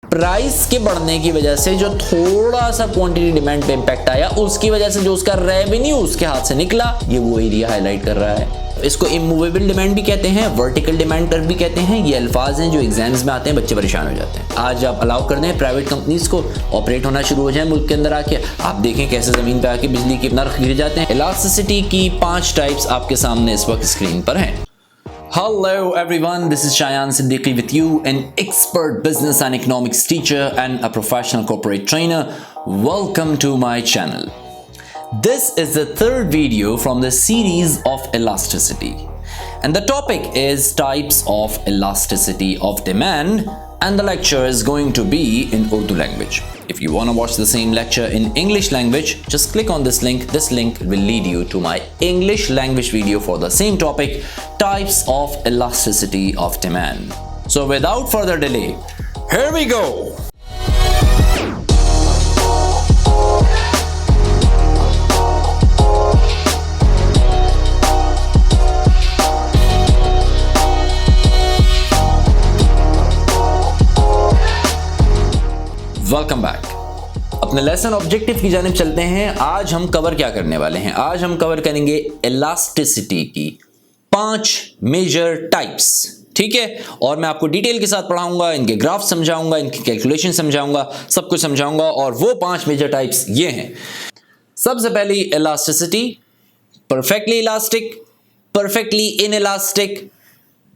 Price के बढ़ने की वजह से जो थोड़ा सा क्वांटिटी डिमांड पे इंपैक्ट आया, उसकी वजह से जो उसका रेवेन्यू उसके हाथ से निकला, ये वो एरिया हाईलाइट कर रहा है। इसको इमूवेबल डिमांड भी कहते हैं, वर्टिकल डिमांड कर्व भी कहते हैं। ये अल्फाज हैं जो एग्जाम्स में आते हैं, बच्चे परेशान हो जाते हैं। आज आप अलाउ कर दें प्राइवेट कंपनीज को ऑपरेट होना शुरू हो जाए मुल्क के अंदर आके, आप देखें कैसे जमीन पे आके बिजली के नर्ख गिर जाते हैं। इलास्टिसिटी की 5 टाइप्स आपके सामने इस वक्त स्क्रीन पर हैं। Hello everyone, this is Shayan Siddiqui with you, an expert business and economics teacher and a professional corporate trainer. Welcome to my channel. This is the third video from the series of elasticity. And the topic is types of elasticity of demand, and the lecture is going to be in Urdu language. If you want to watch the same lecture in English language, just click on this link. This link will lead you to my English language video for the same topic, types of elasticity of demand. So without further delay, here we go. Welcome back. अपने lesson objective की जानिब चलते हैं। आज हम cover क्या करने वाले हैं? आज हम कवर करेंगे इलास्टिसिटी की 5 मेजर टाइप्स, ठीक है। और मैं आपको डिटेल के साथ पढ़ाऊंगा, इनके ग्राफ समझाऊंगा, इनकी कैलकुलेशन समझाऊंगा, सब कुछ समझाऊंगा। और वो 5 मेजर टाइप्स ये हैं। सबसे पहली elasticity, perfectly elastic, perfectly inelastic,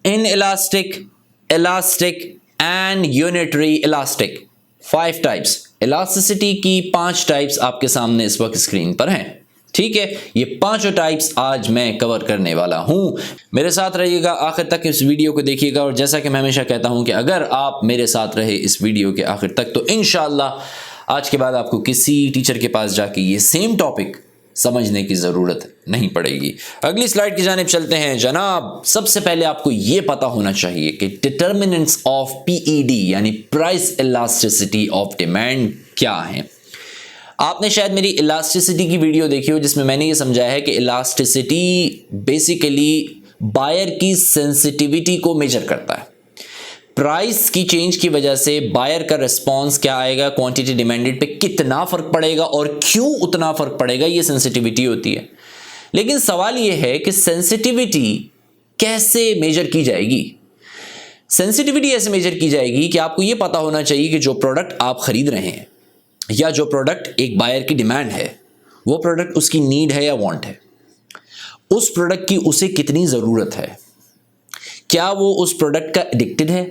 inelastic, elastic and unitary elastic. 5 types elasticity की 5 टाइप्स आपके सामने इस वक्त स्क्रीन पर हैं, ठीक है। ये 5 टाइप्स आज मैं कवर करने वाला हूं। मेरे साथ रहिएगा, आखिर तक इस वीडियो को देखिएगा। और जैसा कि मैं हमेशा कहता हूं कि अगर आप मेरे साथ रहे इस वीडियो के आखिर तक, तो इंशाअल्लाह आज के बाद आपको किसी टीचर के पास जाके ये सेम टॉपिक समझने की ज़रूरत नहीं पड़ेगी। अगली स्लाइड की जानिब चलते हैं जनाब। सबसे पहले आपको यह पता होना चाहिए कि डिटर्मिनेंट्स ऑफ पीईडी यानी प्राइस इलास्टिसिटी ऑफ डिमांड क्या है। आपने शायद मेरी इलास्टिसिटी की वीडियो देखी हो, जिसमें मैंने ये समझाया है कि इलास्टिसिटी बेसिकली बायर की सेंसिटिविटी को मेजर करता है। प्राइस की चेंज की वजह से बायर का रिस्पांस क्या आएगा, क्वांटिटी डिमांडेड पे कितना फर्क पड़ेगा और क्यों उतना फर्क पड़ेगा, ये सेंसिटिविटी होती है। लेकिन सवाल ये है कि सेंसिटिविटी कैसे मेजर की जाएगी। सेंसिटिविटी ऐसे मेजर की जाएगी कि आपको ये पता होना चाहिए कि जो प्रोडक्ट आप खरीद रहे हैं या जो प्रोडक्ट एक बायर की डिमांड है, वो प्रोडक्ट उसकी नीड है या वांट है, उस प्रोडक्ट की उसे कितनी ज़रूरत है, क्या वो उस प्रोडक्ट का एडिक्टेड है,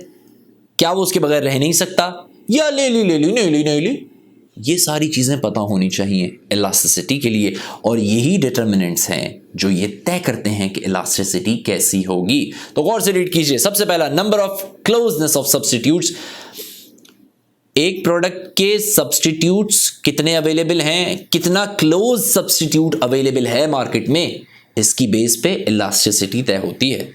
क्या वो उसके बगैर रह नहीं सकता, या ले ली। ये सारी चीज़ें पता होनी चाहिए इलास्टिसिटी के लिए। और यही डिटर्मिनेंट्स हैं जो ये तय करते हैं कि इलास्टिसिटी कैसी होगी। तो गौर से रीड कीजिए। सबसे पहला, number of closeness of substitutes. एक प्रोडक्ट के सब्स्टिट्यूट्स कितने अवेलेबल हैं, कितना क्लोज सब्स्टिट्यूट अवेलेबल है मार्केट में, इसकी बेस पे इलास्टिसिटी तय होती है।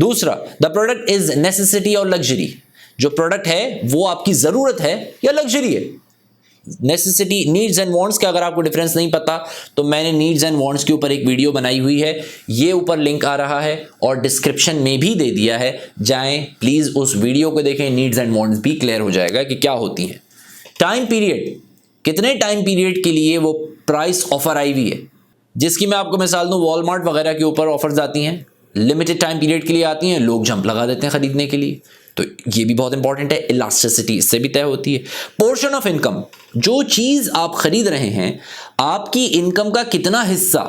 दूसरा, द प्रोडक्ट इज नेसेसिटी और लग्जरी। जो प्रोडक्ट है वो आपकी ज़रूरत है या लग्जरी है। नेसेसिटी, नीड्स एंड वांट्स का अगर आपको डिफरेंस नहीं पता तो मैंने नीड्स एंड वांट्स के ऊपर एक वीडियो बनाई हुई है, ये ऊपर लिंक आ रहा है और डिस्क्रिप्शन में भी दे दिया है, जाएं प्लीज़ उस वीडियो को देखें। नीड्स एंड वांट्स भी क्लियर हो जाएगा कि क्या होती हैं। टाइम पीरियड, कितने टाइम पीरियड के लिए वो प्राइस ऑफर आई हुई है। जिसकी मैं आपको मिसाल दूँ, वॉलमार्ट वगैरह के ऊपर ऑफर्स आती हैं, लिमिटेड टाइम पीरियड के लिए आती हैं, लोग जंप लगा देते हैं खरीदने के लिए। तो ये भी बहुत इंपॉर्टेंट है, इलास्टिसिटी इससे भी तय होती है। पोर्शन ऑफ इनकम, जो चीज़ आप खरीद रहे हैं, आपकी इनकम का कितना हिस्सा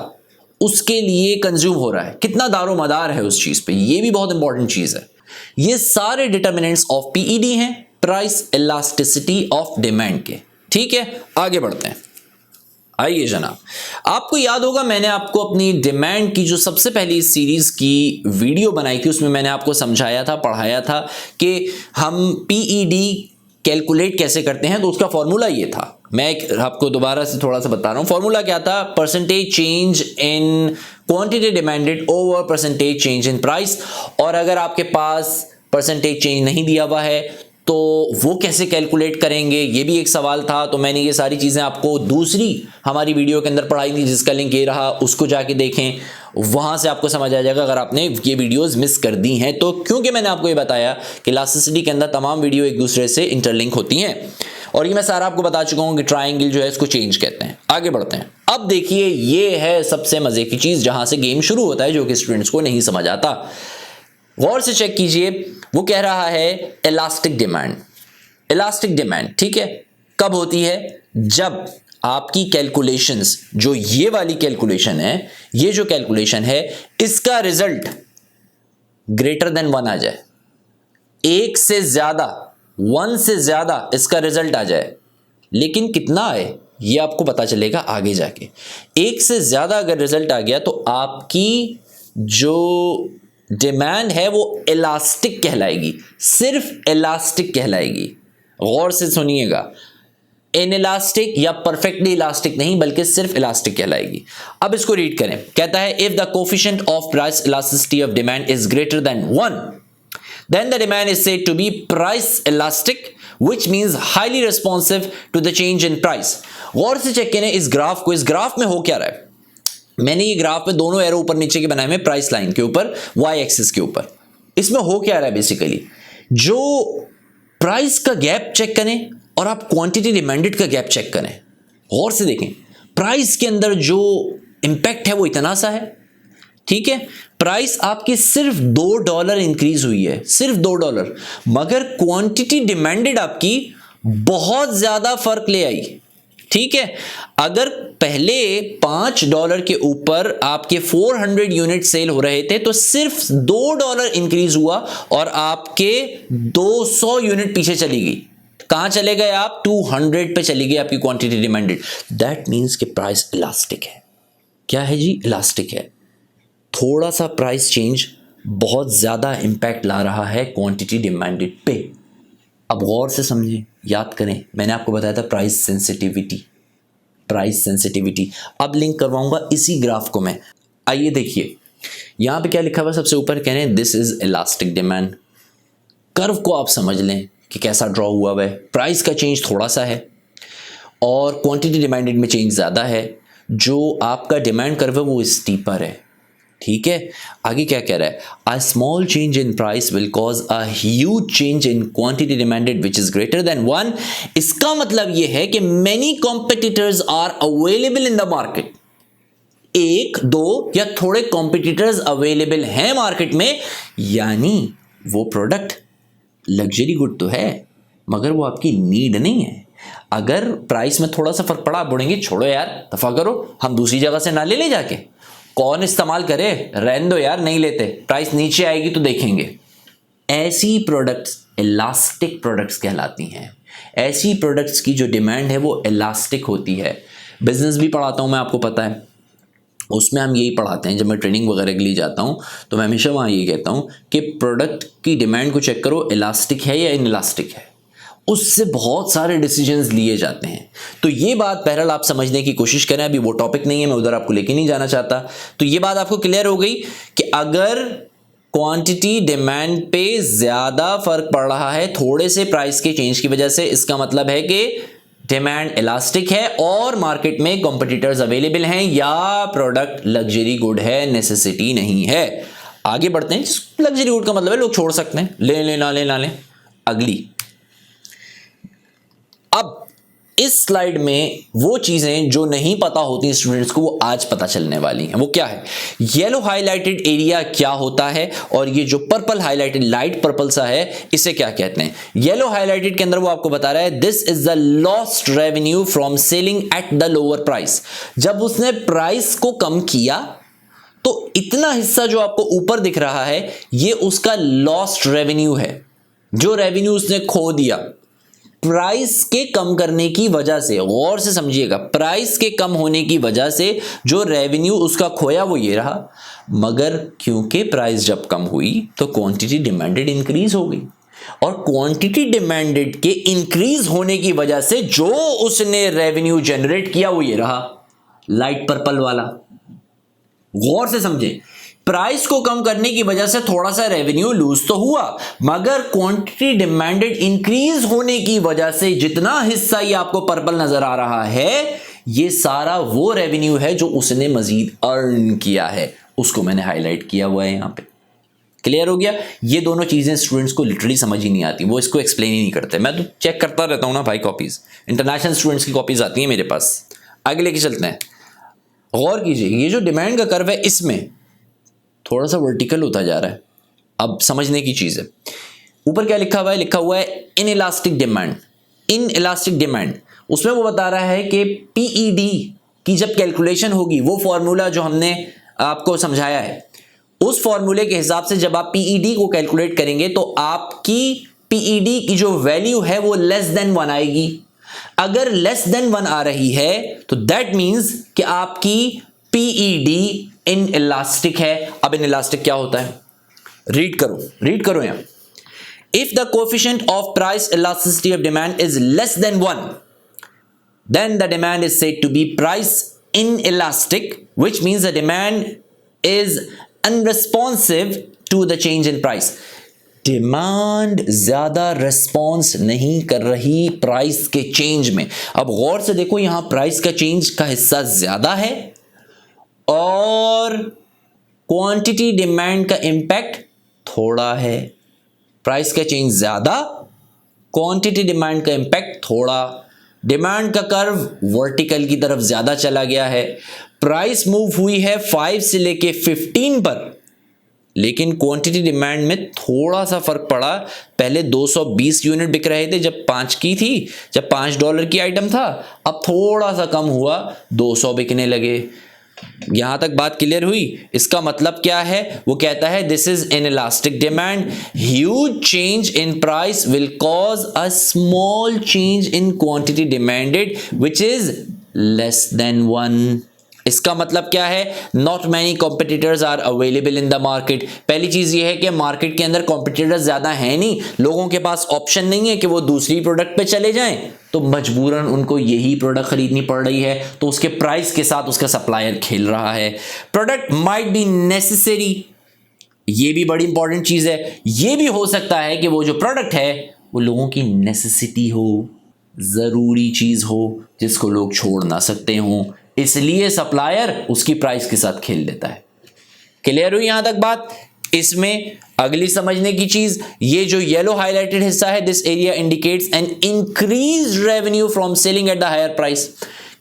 उसके लिए कंज्यूम हो रहा है, कितना दारोमदार है उस चीज़ पे, ये भी बहुत इंपॉर्टेंट चीज़ है। ये सारे डिटर्मिनेंट्स ऑफ पीईडी हैं, प्राइस इलास्टिसिटी ऑफ डिमांड के, ठीक है। आगे बढ़ते हैं। आइए जनाब, आपको याद होगा मैंने आपको अपनी डिमांड की जो सबसे पहली सीरीज की वीडियो बनाई थी, उसमें मैंने आपको समझाया था, पढ़ाया था कि हम पीईडी कैलकुलेट कैसे करते हैं। तो उसका फॉर्मूला ये था, मैं आपको दोबारा से थोड़ा सा बता रहा हूँ। फॉर्मूला क्या था? Percentage change in quantity demanded over percentage change in price. और अगर आपके पास परसेंटेज चेंज नहीं दिया हुआ है तो वो कैसे कैलकुलेट करेंगे, ये भी एक सवाल था। तो मैंने ये सारी चीज़ें आपको दूसरी हमारी वीडियो के अंदर पढ़ाई थी, जिसका लिंक ये रहा, उसको जाके देखें, वहाँ से आपको समझ आ जाएगा अगर आपने ये वीडियोस मिस कर दी हैं तो। क्योंकि मैंने आपको ये बताया कि इलास्टिसिटी के अंदर तमाम वीडियो एक दूसरे से इंटरलिंक होती हैं, और ये मैं सारा आपको बता चुका हूँ कि ट्राइंगल जो है इसको चेंज कहते हैं। आगे बढ़ते हैं। अब देखिए, ये है सबसे मज़े की चीज़ जहाँ से गेम शुरू होता है, जो कि स्टूडेंट्स को नहीं समझ आता। गौर से चेक कीजिए, वो कह रहा है इलास्टिक डिमांड। इलास्टिक डिमांड, ठीक है, कब होती है? जब आपकी कैलकुलेशंस, जो ये वाली कैलकुलेशन है, ये जो कैलकुलेशन है, इसका रिजल्ट ग्रेटर देन 1 आ जाए, एक से ज्यादा, 1 से ज्यादा इसका रिजल्ट आ जाए। लेकिन कितना आए ये आपको पता चलेगा आगे जाके। एक से ज्यादा अगर रिजल्ट आ गया तो आपकी जो डिमांड है वो इलास्टिक कहलाएगी, सिर्फ इलास्टिक कहलाएगी। गौर से सुनिएगा, इनइलास्टिक या परफेक्टली इलास्टिक नहीं, बल्कि सिर्फ इलास्टिक कहलाएगी। अब इसको रीड करें। कहता है if the coefficient of price elasticity of demand is greater than 1, then the demand is said to be price elastic, which means highly responsive to the change in price। गौर से check करें इस graph को। इस graph में हो क्या रहा है? मैंने ये ग्राफ में दोनों एरो ऊपर नीचे के बनाए हुए, प्राइस लाइन के ऊपर, वाई एक्सिस के ऊपर। इसमें हो क्या रहा है? बेसिकली जो प्राइस का गैप चेक करें और आप क्वांटिटी डिमांडेड का गैप चेक करें। गौर से देखें, प्राइस के अंदर जो इंपैक्ट है वो इतना सा है, ठीक है। प्राइस आपकी सिर्फ $2 इंक्रीज हुई है, सिर्फ $2, मगर क्वांटिटी डिमांडेड आपकी बहुत ज्यादा फर्क ले आई, ठीक है। अगर पहले $5 के ऊपर आपके 400 यूनिट सेल हो रहे थे तो सिर्फ $2 इंक्रीज हुआ और आपके 200 यूनिट पीछे चली गई। कहां चले गए आप? 200 पे चली गई आपकी क्वांटिटी डिमांडेड। दैट मीन्स कि प्राइस इलास्टिक है। क्या है जी? इलास्टिक है। थोड़ा सा प्राइस चेंज बहुत ज्यादा इंपैक्ट ला रहा है क्वांटिटी डिमांडेड पे। अब गौर से समझें, याद करें, मैंने आपको बताया था प्राइस सेंसिटिविटी, प्राइस सेंसिटिविटी। अब लिंक करवाऊंगा इसी ग्राफ को मैं। आइए देखिए, यहां पे क्या लिखा हुआ सबसे ऊपर, कह रहे हैं this is elastic demand. Curve को आप समझ लें कि कैसा ड्रॉ हुआ हुआ है। प्राइस का चेंज थोड़ा सा है और क्वांटिटी डिमांडेड में चेंज ज़्यादा है। जो आपका डिमांड कर्व है वो स्टीपर है, ठीक है। आगे क्या कह रहा है? A small change in price will cause a huge change in quantity demanded which is greater than 1। इसका मतलब यह है कि many competitors are available in the market. एक, दो या थोड़े कॉम्पिटिटर्स अवेलेबल हैं मार्केट में, यानी वो प्रोडक्ट लग्जरी गुड तो है मगर वो आपकी नीड नहीं है। अगर प्राइस में थोड़ा सा फर्क पड़ा, आप बोलेंगे छोड़ो यार, दफा करो, हम दूसरी जगह से ना ले जाके, कौन इस्तेमाल करे, रहने दो यार, नहीं लेते, प्राइस नीचे आएगी तो देखेंगे। ऐसी प्रोडक्ट्स इलास्टिक प्रोडक्ट्स कहलाती हैं। ऐसी प्रोडक्ट्स की जो डिमांड है वो इलास्टिक होती है। बिजनेस भी पढ़ाता हूं मैं, आपको पता है, उसमें हम यही पढ़ाते हैं। जब मैं ट्रेनिंग वगैरह के लिए जाता हूं तो मैं हमेशा वहां यही कहता हूं कि प्रोडक्ट की डिमांड को चेक करो, इलास्टिक है या इनइलास्टिक है। उससे बहुत सारे डिसीजंस लिए जाते हैं। तो ये बात बहरहाल आप समझने की कोशिश करें। अभी वो टॉपिक नहीं है, मैं उधर आपको लेके नहीं जाना चाहता। तो ये बात आपको क्लियर हो गई कि अगर क्वांटिटी डिमांड पे ज्यादा फर्क पड़ रहा है थोड़े से प्राइस के चेंज की वजह से, इसका मतलब है कि डिमांड इलास्टिक है और मार्केट में कॉम्पिटिटर्स अवेलेबल हैं, या प्रोडक्ट लग्जरी गुड है, नेसेसिटी नहीं है। आगे बढ़ते हैं। लग्जरी गुड का मतलब है लोग छोड़ सकते हैं, ले ना लें। अगली, अब इस स्लाइड में वो चीजें जो नहीं पता होती स्टूडेंट्स को, वो आज पता चलने वाली हैं। वो क्या है? येलो हाइलाइटेड एरिया क्या होता है, और ये जो पर्पल हाइलाइटेड, लाइट पर्पल सा है, इसे क्या कहते हैं? येलो हाइलाइटेड के अंदर वो आपको बता रहा है this is the lost revenue from selling at the lower price. जब उसने प्राइस को कम किया तो इतना हिस्सा जो आपको ऊपर दिख रहा है, ये उसका लॉस्ट रेवेन्यू है, जो रेवेन्यू उसने खो दिया प्राइस के कम करने की वजह से। गौर से समझिएगा, प्राइस के कम होने की वजह से जो रेवेन्यू उसका खोया वो ये रहा, मगर क्योंकि प्राइस जब कम हुई तो क्वांटिटी डिमांडेड इंक्रीज हो गई, और क्वांटिटी डिमांडेड के इंक्रीज होने की वजह से जो उसने रेवेन्यू जनरेट किया वो ये रहा, लाइट पर्पल वाला। गौर से समझें, प्राइस को कम करने की वजह से थोड़ा सा रेवेन्यू लूज तो हुआ, मगर क्वांटिटी डिमांडेड इंक्रीज होने की वजह से जितना हिस्सा ये आपको पर्पल नजर आ रहा है, ये सारा वो रेवेन्यू है जो उसने मजीद अर्न किया है, उसको मैंने हाईलाइट किया हुआ है यहां पे। क्लियर हो गया? ये दोनों चीजें स्टूडेंट्स को लिटरली समझ ही नहीं आती, वो इसको एक्सप्लेन ही नहीं करते। मैं तो चेक करता रहता हूं ना भाई, कॉपीज इंटरनेशनल स्टूडेंट्स की कॉपीज आती हैं मेरे पास। आगे लेके चलते हैं। गौर कीजिए, ये जो डिमांड का कर्व है इसमें थोड़ा सा वर्टिकल होता जा रहा है। अब समझने की चीज है, ऊपर क्या लिखा हुआ है? लिखा हुआ है in elastic demand. In elastic demand, उसमें वो बता रहा है कि पीईडी की जब कैलकुलेशन होगी, वो फॉर्मूला जो हमने आपको समझाया है, उस फॉर्मूले के हिसाब से जब आप पीईडी को कैलकुलेट करेंगे तो आपकी पीईडी की जो वैल्यू है वो लेस देन 1 आएगी। अगर लेस देन 1 आ रही है तो दैट मींस कि आपकी पीईडी इन इलास्टिक है। अब इन इलास्टिक क्या होता है? रीड करो यहां। If the coefficient of price elasticity of demand is less than 1, then the demand is said to be price inelastic, which means the demand is unresponsive to the change in price. Demand ज्यादा response नहीं कर रही price के change में। अब गौर से देखो, यहां प्राइस का चेंज का हिस्सा ज्यादा है और क्वांटिटी डिमांड का इंपैक्ट थोड़ा है। प्राइस का चेंज ज्यादा, क्वांटिटी डिमांड का इंपैक्ट थोड़ा। डिमांड का कर्व वर्टिकल की तरफ ज्यादा चला गया है। प्राइस मूव हुई है 5 से लेके 15 पर, लेकिन क्वांटिटी डिमांड में थोड़ा सा फर्क पड़ा। पहले 220 यूनिट बिक रहे थे जब 5 की थी, जब $5 की आइटम था, अब थोड़ा सा कम हुआ, 200 बिकने लगे। यहां तक बात क्लियर हुई? इसका मतलब क्या है? वो कहता है this is inelastic demand, huge change in price will cause a small change in quantity demanded which is less than 1। इसका मतलब क्या है? Not many competitors are available in the market. पहली चीज ये है कि मार्केट के अंदर कॉम्पिटिटर्स ज्यादा है नहीं, लोगों के पास ऑप्शन नहीं है कि वो दूसरी प्रोडक्ट पे चले जाएं, तो मजबूरन उनको यही प्रोडक्ट खरीदनी पड़ रही है, तो उसके प्राइस के साथ उसका सप्लायर खेल रहा है। प्रोडक्ट माइट बी नेसेसरी, ये भी बड़ी इंपॉर्टेंट चीज है। ये भी हो सकता है कि वो जो प्रोडक्ट है वो लोगों की नेसेसिटी हो, जरूरी चीज हो जिसको लोग छोड़ ना सकते हो, इसलिए सप्लायर उसकी प्राइस के साथ खेल लेता है। क्लियर हुई यहां तक बात? इसमें अगली समझने की चीज, ये जो येलो हाईलाइटेड हिस्सा है, this area indicates an increase revenue from selling at the higher price.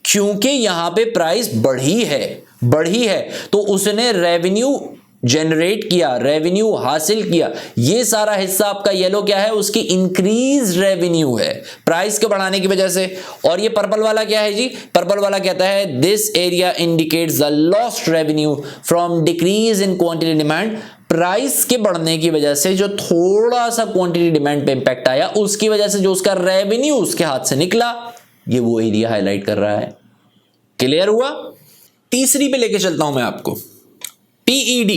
क्योंकि यहां पे प्राइस बढ़ी है तो उसने रेवेन्यू जनरेट किया, रेवेन्यू हासिल किया। ये सारा हिस्सा आपका येलो क्या है? उसकी इंक्रीज रेवेन्यू है प्राइस के बढ़ाने की वजह से। और ये पर्पल वाला क्या है जी? पर्पल वाला कहता है this area indicates the lost revenue from decrease in quantity demand. Price के बढ़ने की वजह से जो थोड़ा सा क्वांटिटी डिमांड पे इंपैक्ट आया, उसकी वजह से जो उसका रेवेन्यू उसके हाथ से निकला, ये वो एरिया हाईलाइट कर रहा है। क्लियर हुआ? तीसरी पे लेके चलता हूं मैं आपको। PED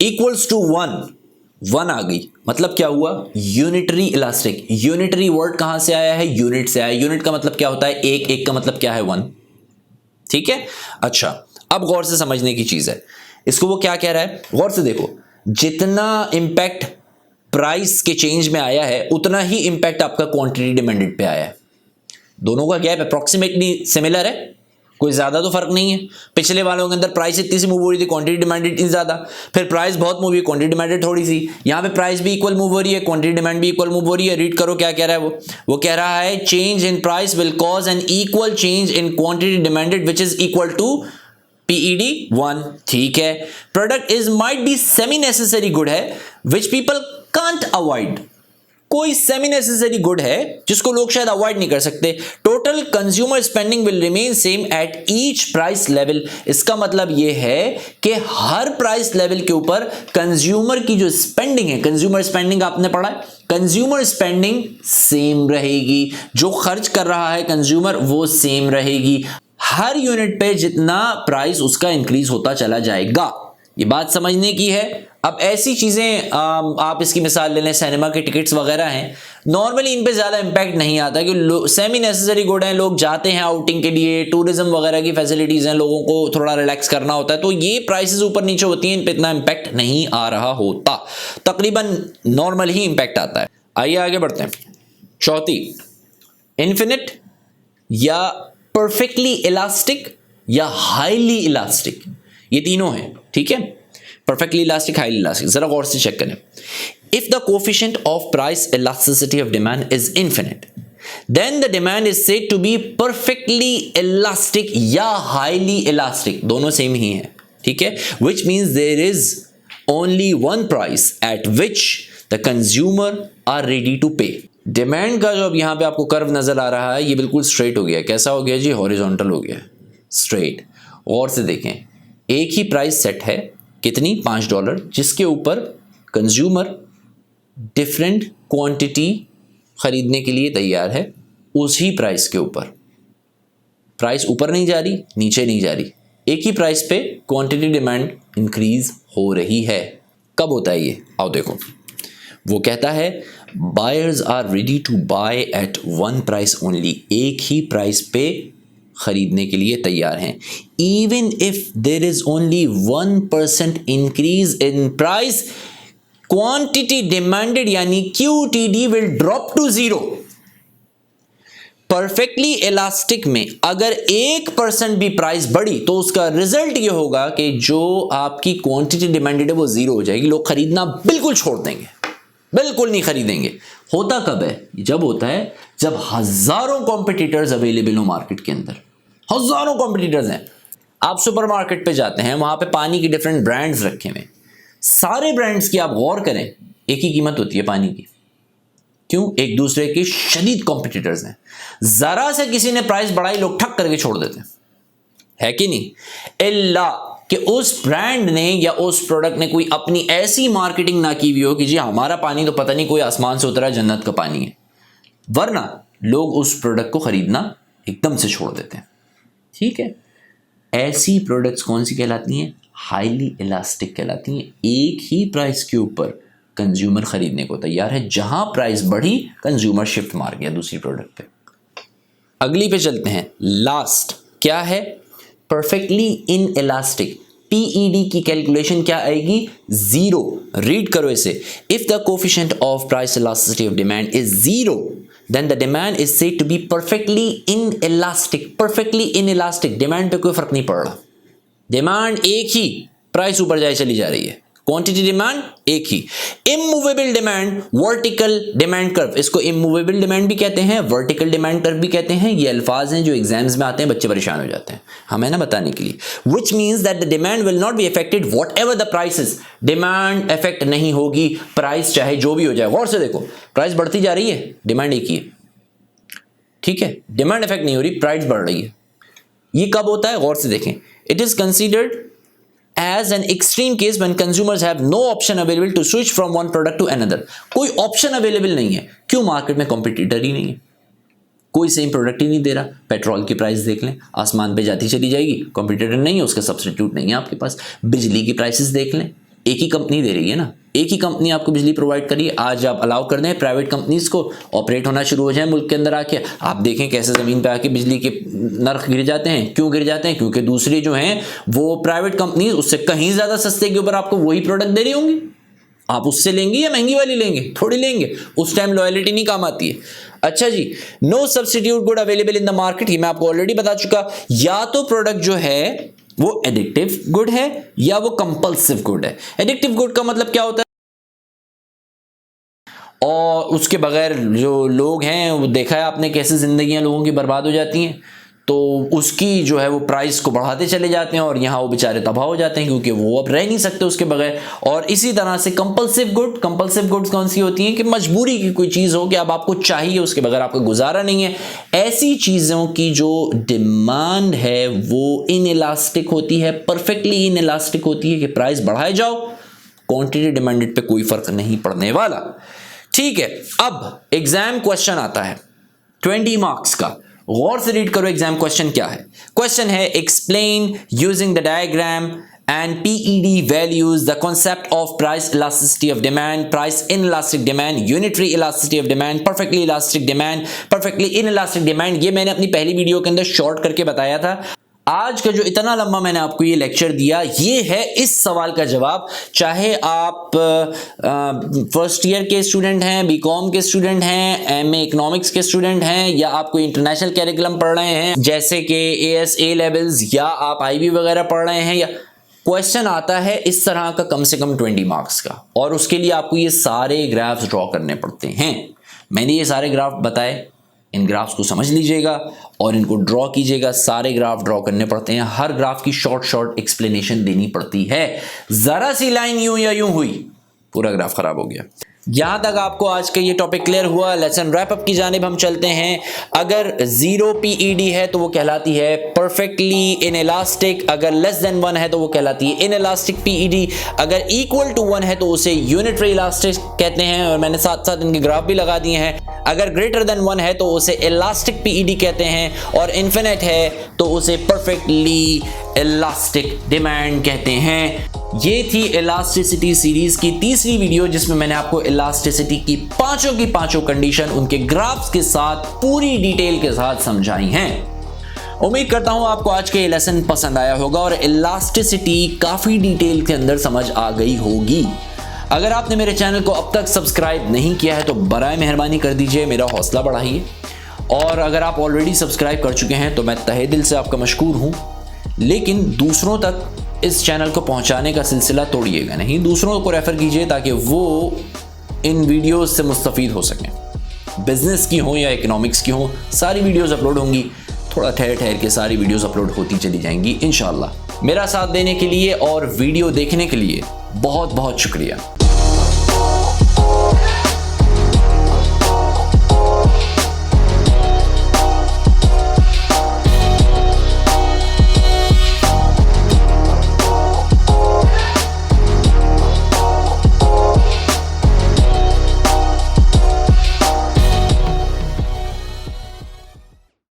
इक्वल्स टू 1 आ गई, मतलब क्या हुआ? Unitary elastic. यूनिटरी वर्ड कहां से आया है? यूनिट से आया। यूनिट का मतलब क्या होता है? एक का मतलब क्या है? 1। ठीक है, अच्छा अब गौर से समझने की चीज है, इसको वो क्या कह रहा है? गौर से देखो, जितना इंपैक्ट प्राइस के चेंज में आया है उतना ही इंपैक्ट आपका क्वांटिटी डिमांडेड पे आया है। दोनों का गैप अप्रोक्सीमेटली सिमिलर है, कोई ज्यादा तो फर्क नहीं है। पिछले वालों के अंदर प्राइस इतनी सी मूव हो रही थी, क्वांटिटी डिमांडेड इतनी ज्यादा, फिर प्राइस बहुत मूव हुई, क्वांटिटी डिमांडेड थोड़ी सी। यहां पे प्राइस भी इक्वल मूव हो रही है, क्वांटिटी डिमांड भी इक्वल मूव हो रही है। रीड करो क्या कह रहा है वो कह रहा है change in price will cause an equal change in quantity demanded which is equal to PED 1। ठीक है, product is might be semi necessary good है विच पीपल कांट अवॉइड। कोई सेमी नेसेसरी गुड है जिसको लोग शायद अवॉइड नहीं कर सकते। Total consumer spending will remain same at each price level. इसका मतलब यह है कि हर प्राइस लेवल के ऊपर कंज्यूमर की जो स्पेंडिंग है, कंज्यूमर स्पेंडिंग आपने पढ़ा है, कंज्यूमर स्पेंडिंग सेम रहेगी। जो खर्च कर रहा है कंज्यूमर वो सेम रहेगी। हर यूनिट पे जितना प्राइस उसका इंक्रीज होता चला जाएगा। ये बात समझने की है। अब ऐसी चीजें आप इसकी मिसाल ले लें, सिनेमा के टिकट्स वगैरह हैं, नॉर्मली इन पे ज्यादा इंपैक्ट नहीं आता कि सेमी नेसेसरी गुड है, लोग जाते हैं आउटिंग के लिए, टूरिज्म वगैरह की फैसिलिटीज हैं, लोगों को थोड़ा रिलैक्स करना होता है, तो ये प्राइसेस ऊपर नीचे होती हैं, इन पे इतना इंपैक्ट नहीं आ रहा होता, तकरीबन नॉर्मल ही इंपैक्ट आता है। आइए आगे बढ़ते हैं। चौथी, इन्फिनिट या परफेक्टली इलास्टिक या हाईली इलास्टिक, ये तीनों हैं, ठीक है। परफेक्टली इलास्टिक, हाईली इलास्टिक, जरा गौर से चेक करें। If the coefficient of price elasticity of demand is infinite, then the demand is said to be perfectly elastic या highly elastic, दोनों सेम ही हैं, ठीक है। Which means there is only one price at which the consumer are ready to pay. Demand का जो अब यहाँ पे आपको कर्व नजर आ रहा है, ये बिल्कुल स्ट्रेट हो गया। कैसा हो गया जी? हॉरिजॉन्टल हो गया, स्ट्रेट। और से देखें, एक ही प्राइस सेट है, कितनी? $5, जिसके ऊपर कंज्यूमर डिफरेंट क्वांटिटी खरीदने के लिए तैयार है। उसी प्राइस के ऊपर, प्राइस ऊपर नहीं जा रही, नीचे नहीं जा रही, एक ही प्राइस पे क्वांटिटी डिमांड इंक्रीज हो रही है। कब होता है ये? आओ देखो। वो कहता है buyers are ready to buy at one price only, एक ही प्राइस पे खरीदने के लिए तैयार हैं। Even if there is only 1% increase in price, quantity demanded यानी QTD will drop to 0। Perfectly elastic में अगर 1% भी प्राइस बढ़ी तो उसका रिजल्ट ये होगा कि जो आपकी क्वांटिटी डिमांडेड है वो 0 हो जाएगी, लोग खरीदना बिल्कुल छोड़ देंगे, बिल्कुल नहीं खरीदेंगे। होता कब है? जब होता है जब हजारों कॉम्पिटिटर्स अवेलेबल हो मार्केट के अंदर, हजारों कॉम्पिटिटर्स हैं। आप सुपरमार्केट पे जाते हैं, वहां पे पानी के डिफरेंट ब्रांड्स रखे हुए, सारे ब्रांड्स की आप गौर करें, एक ही कीमत होती है पानी की। क्यों? एक दूसरे के शदीद कॉम्पिटिटर्स हैं, जरा से किसी ने प्राइस बढ़ाई, लोग ठक करके छोड़ देते हैं, है कि नहीं? इल्ला कि उस ब्रांड ने या उस प्रोडक्ट ने कोई अपनी ऐसी मार्केटिंग ना की हुई हो कि जी हमारा पानी तो पता नहीं कोई आसमान से उतरा जन्नत का पानी है, वरना लोग उस प्रोडक्ट को खरीदना एकदम से छोड़ देते हैं, ठीक है। ऐसी प्रोडक्ट्स कौन सी कहलाती हैं? हाईली इलास्टिक कहलाती हैं। एक ही प्राइस के ऊपर कंज्यूमर खरीदने को तैयार है, जहां प्राइस बढ़ी कंज्यूमर शिफ्ट मार गया दूसरी प्रोडक्ट पे। अगली पे चलते हैं। लास्ट क्या है? Perfectly in elastic. PED की कैलकुलेशन क्या आएगी? 0। रीड करो इसे। If the coefficient of price elasticity of demand is 0, then the demand is said to be perfectly inelastic. perfectly inelastic, demand पे कोई फर्क नहीं पड़ रहा, डिमांड एक ही, प्राइस ऊपर जाए चली जा रही है, क्वांटिटी डिमांड एक ही। Immovable demand, vertical demand curve, इसको इमूवेबल डिमांड भी कहते हैं, वर्टिकल डिमांड कर्व भी कहते हैं। ये अल्फाज हैं जो एग्जाम्स में आते हैं, बच्चे परेशान हो जाते हैं हमें ना बताने के लिए। Which means that the demand will not be affected what ever the prices, demand affect नहीं होगी, प्राइस चाहे जो भी हो जाए। गौर से देखो, प्राइस बढ़ती जा रही है, डिमांड एक ही है, ठीक है, डिमांड अफेक्ट नहीं हो रही, प्राइस बढ़ रही है। ये कब होता है? गौर से देखें। It is considered as an extreme case when consumers have no option available to switch from one product to another. कोई ऑप्शन अवेलेबल नहीं है। क्यों? मार्केट में कॉम्पिटिटर ही नहीं है, कोई सेम प्रोडक्ट ही नहीं दे रहा। पेट्रोल की प्राइस देख लें, आसमान पे जाती चली जाएगी, कॉम्पिटिटर नहीं है, उसका सब्स्टिट्यूट नहीं है आपके पास। बिजली की प्राइसेस देख लें, एक ही कंपनी दे रही है ना, एक ही कंपनी आपको बिजली प्रोवाइड करी है। आज आप अलाउ कर दें प्राइवेट कंपनीज को ऑपरेट होना शुरू हो जाए मुल्क के अंदर आके, आप देखें कैसे ज़मीन पे आके बिजली के नर्ख गिर जाते हैं। क्यों गिर जाते हैं? क्योंकि दूसरी जो हैं वो प्राइवेट कंपनीज उससे कहीं ज़्यादा सस्ते के ऊपर आपको वही प्रोडक्ट दे रही होंगी। आप उससे लेंगे या महंगी वाली लेंगे? थोड़ी लेंगे। उस टाइम लॉयल्टी नहीं काम आती है। अच्छा जी, no substitute good available in the market, ये मैं आपको ऑलरेडी बता चुका। या तो प्रोडक्ट जो है वो एडिक्टिव गुड है या वो कंपल्सिव गुड है। एडिक्टिव गुड का मतलब क्या होता है? और उसके बगैर जो लोग हैं, वो देखा है आपने कैसे जिंदगियां लोगों की बर्बाद हो जाती हैं, तो उसकी जो है वो प्राइस को बढ़ाते चले जाते हैं और यहाँ वो बेचारे तबाह हो जाते हैं क्योंकि वो अब रह नहीं सकते उसके बगैर। और इसी तरह से कंपल्सिव गुड्स कौन सी होती हैं? कि मजबूरी की कोई चीज़ हो कि अब आपको चाहिए, उसके बगैर आपका गुजारा नहीं है। ऐसी चीज़ों की जो डिमांड है वो इनइलास्टिक होती है, परफेक्टली इनइलास्टिक होती है कि प्राइस बढ़ाए जाओ, क्वांटिटी डिमांडेड पे कोई फर्क नहीं पड़ने वाला। ठीक है, अब एग्जाम क्वेश्चन आता है 20 मार्क्स का। गौर से रीड करो एग्जाम क्वेश्चन क्या है। क्वेश्चन है explain using the diagram and PED values the concept of price elasticity of demand, price inelastic demand, unitary elasticity of demand, perfectly elastic demand, perfectly inelastic demand। ये मैंने अपनी पहली video के अंदर short करके बताया था। आज का जो इतना लंबा मैंने आपको ये लेक्चर दिया, ये है इस सवाल का जवाब। चाहे आप फर्स्ट ईयर के स्टूडेंट हैं, बीकॉम के स्टूडेंट हैं, एमए इकोनॉमिक्स के स्टूडेंट हैं, या आप कोई इंटरनेशनल कैरिकुलम पढ़ रहे हैं जैसे कि AS लेवल्स, या आप IB वगैरह पढ़ रहे हैं, या क्वेश्चन आता है इस तरह का कम से कम 20 मार्क्स का, और उसके लिए आपको ये सारे ग्राफ्स ड्रॉ करने पड़ते हैं। मैंने ये सारे ग्राफ बताए, इन ग्राफ्स को समझ लीजिएगा और इनको ड्रॉ कीजिएगा। सारे ग्राफ ड्रॉ करने पड़ते हैं, हर ग्राफ की शॉर्ट एक्सप्लेनेशन देनी पड़ती है। जरा सी लाइन यूं या यूं हुई, पूरा ग्राफ खराब हो गया। यहां तक आपको आज का ये टॉपिक क्लियर हुआ। लेसन रैप अप की जानिब हम चलते हैं। अगर 0 PED है तो वो कहलाती है परफेक्टली इनइलास्टिक, अगर लेस देन 1 है तो वो कहलाती है इनइलास्टिक PED, अगर इक्वल टू 1 है तो उसे यूनिटरी इलास्टिक कहते हैं, और मैंने साथ साथ इनके ग्राफ भी लगा दिए हैं। अगर ग्रेटर देन 1 है तो उसे इलास्टिक PED कहते हैं, और इन्फिनिट है तो उसे परफेक्टली इलास्टिक डिमांड कहते हैं। ये थी इलास्टिसिटी सीरीज की तीसरी वीडियो, जिसमें मैंने आपको इलास्टिसिटी की पांचों कंडीशन उनके ग्राफ्स के साथ पूरी डिटेल के साथ समझाई हैं। उम्मीद करता हूं आपको आज के लेसन पसंद आया होगा और इलास्टिसिटी काफी डिटेल के अंदर समझ आ गई होगी। अगर आपने मेरे चैनल को अब तक सब्सक्राइब नहीं किया है तो बराए मेहरबानी कर दीजिए, मेरा हौसला बढ़ाइए। और अगर आप ऑलरेडी सब्सक्राइब कर चुके हैं तो मैं तहे दिल से आपका मशकूर हूं, लेकिन दूसरों तक इस चैनल को पहुंचाने का सिलसिला तोड़िएगा नहीं, दूसरों को रेफर कीजिए ताकि वो इन वीडियोस से मुस्तफीद हो सकें। बिजनेस की हो या इकोनॉमिक्स की हो, सारी वीडियोस अपलोड होंगी। थोड़ा ठहर के सारी वीडियोस अपलोड होती चली जाएंगी इंशाल्लाह। मेरा साथ देने के लिए और वीडियो देखने के लिए बहुत बहुत शुक्रिया।